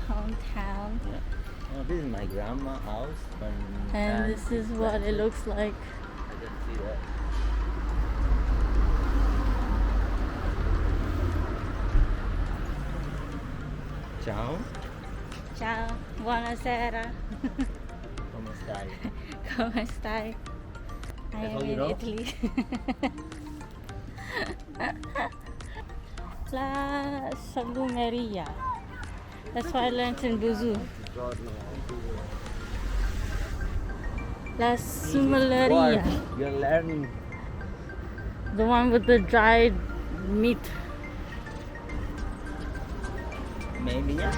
hometown. Oh, this is my grandma's house. And this is what it looks like. I can see that. Ciao. Ciao, buonasera. Come stai? Come stai? I am in Italy. La salumeria. That's what I learned in Buzu. La salumeria. You're learning. The one with the dried meat. Maybe, yeah.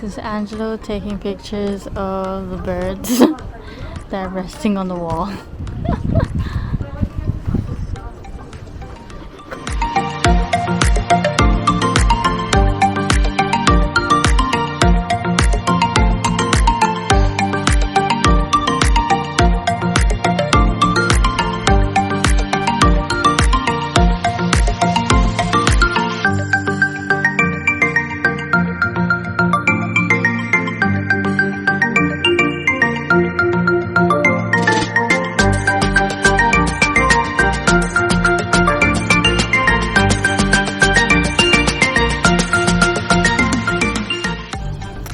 This is Angelo taking pictures of the birds that are resting on the wall.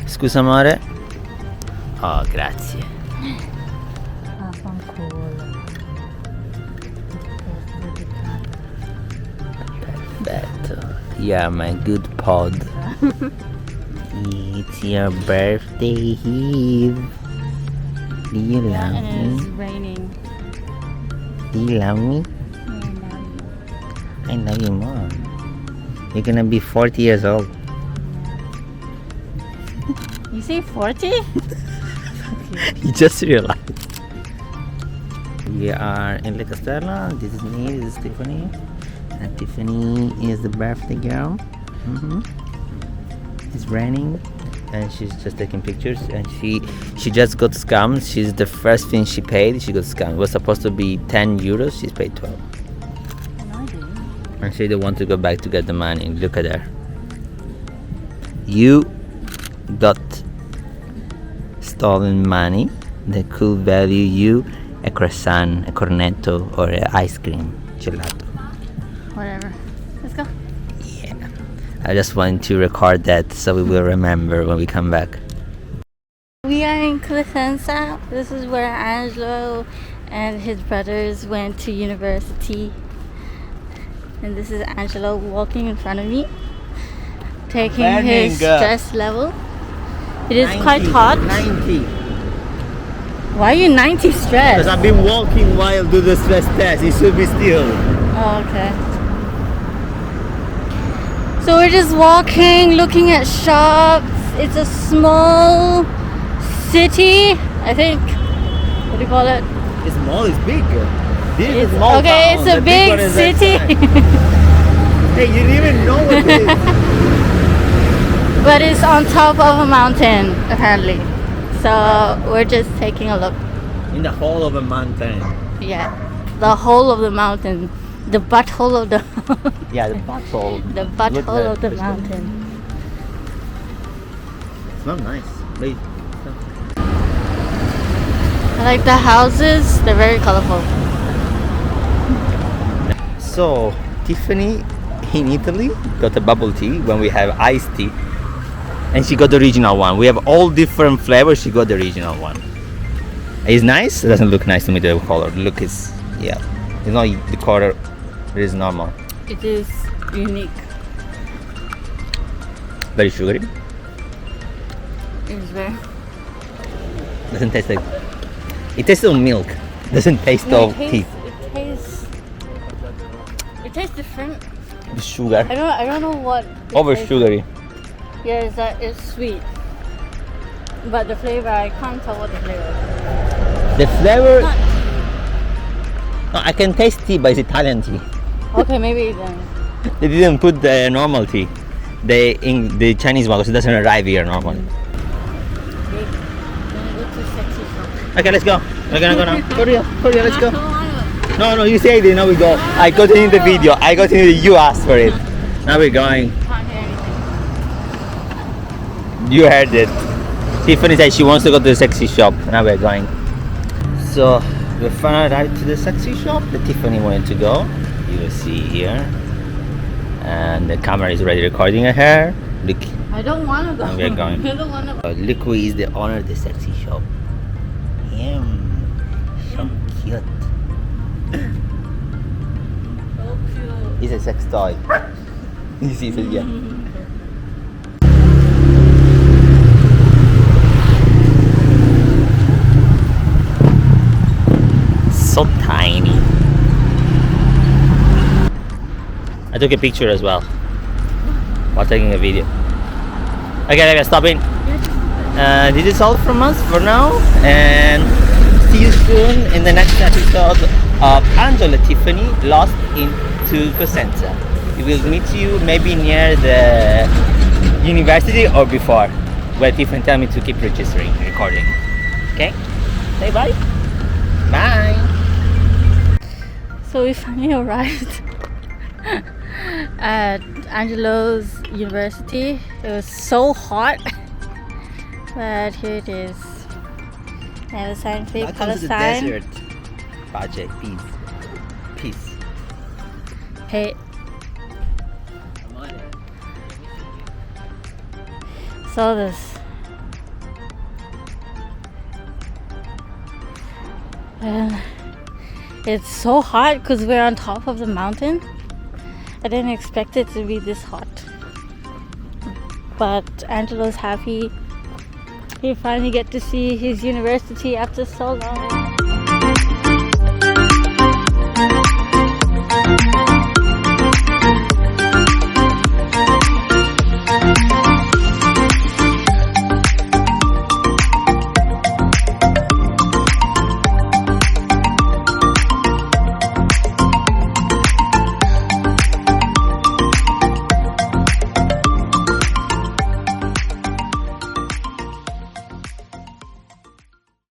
Scusa amore. Oh, grazie. Perfetto. You are my good pod. It's your birthday Eve. Do you love And me? it's raining. Do you love me? I love you more. You're gonna be 40 years old. You say 40? You just realized. We are in Lake Estella. This is me, this is Tiffany. And Tiffany is the birthday girl. It's raining and she's just taking pictures, and she just got scammed. She's the first thing she paid. She got scammed. It was supposed to be 10 euros. She's paid 12. And she didn't want to go back to get the money. Look at her. You got stolen money that could value you a croissant, a cornetto, or an ice cream, gelato. Whatever. Let's go. Yeah. I just want to record that so we will remember when we come back. We are in Cosenza. This is where Angelo and his brothers went to university. And this is Angelo walking in front of me, taking his stress level. It is 90, quite hot. 90. Why are you 90 stressed? Because I've been walking while do the stress test. It should be still. Oh, okay. So we're just walking, looking at shops. It's a small city, I think. What do you call it? It's small, it's big. This is a small okay, town. it's a big city. Hey, you didn't even know what it is. but it's on top of a mountain apparently. So we're just taking a look. In the hole of a mountain. Yeah, the whole of the mountain, the butthole of the Yeah, the butthole. the butthole of the mountain. It's not nice. Wait. I like the houses, they're very colorful. So, Tiffany in Italy got a bubble tea when we have iced tea. And she got the original one. We have all different flavors, she got the original one. It's nice? It doesn't look nice to me, the color. Look, it's, yeah. It's not the color, it is normal. It is unique. Very sugary. It's very... Doesn't taste like... It tastes of milk. Doesn't taste No, of tea. It tastes different. The sugar. I don't know what. Over sugary. Yeah, it's sweet. But the flavor, I can't tell what the flavor is. The flavor... No, I can taste tea, but it's Italian tea. Okay, maybe then. They didn't put the normal tea. The Chinese one, because it doesn't arrive here normally. Okay, let's go. We're gonna go now. Korea, let's go. No, you say it, now we go. I got it in the video. You asked for it. Now we're going. Can't hear anything. You heard it. Tiffany said she wants to go to the sexy shop. Now we're going. So, we finally arrived to the sexy shop that Tiffany wanted to go. You will see here. And the camera is already recording her hair. Look. I don't want to go. And we're going. I don't want to. Look who is the owner of the sexy shop. Him. So cute. So cute. It's a sex toy. You see it, yeah. So tiny. I took a picture as well while taking a video. Okay, stopping. This is all from us for now, and see you soon in the next episode of Angela Tiffany Lost into Cosenza. We will meet you maybe near the university or before, where Tiffany tell me to keep recording. Okay? Say bye. Bye. So we finally arrived at Angelo's university. It was so hot, but here it is. I have a sign for you, Palestine. Project, peace. Hey. So this. It's so hot because we're on top of the mountain. I didn't expect it to be this hot. But Angelo's happy. He finally get to see his university after so long.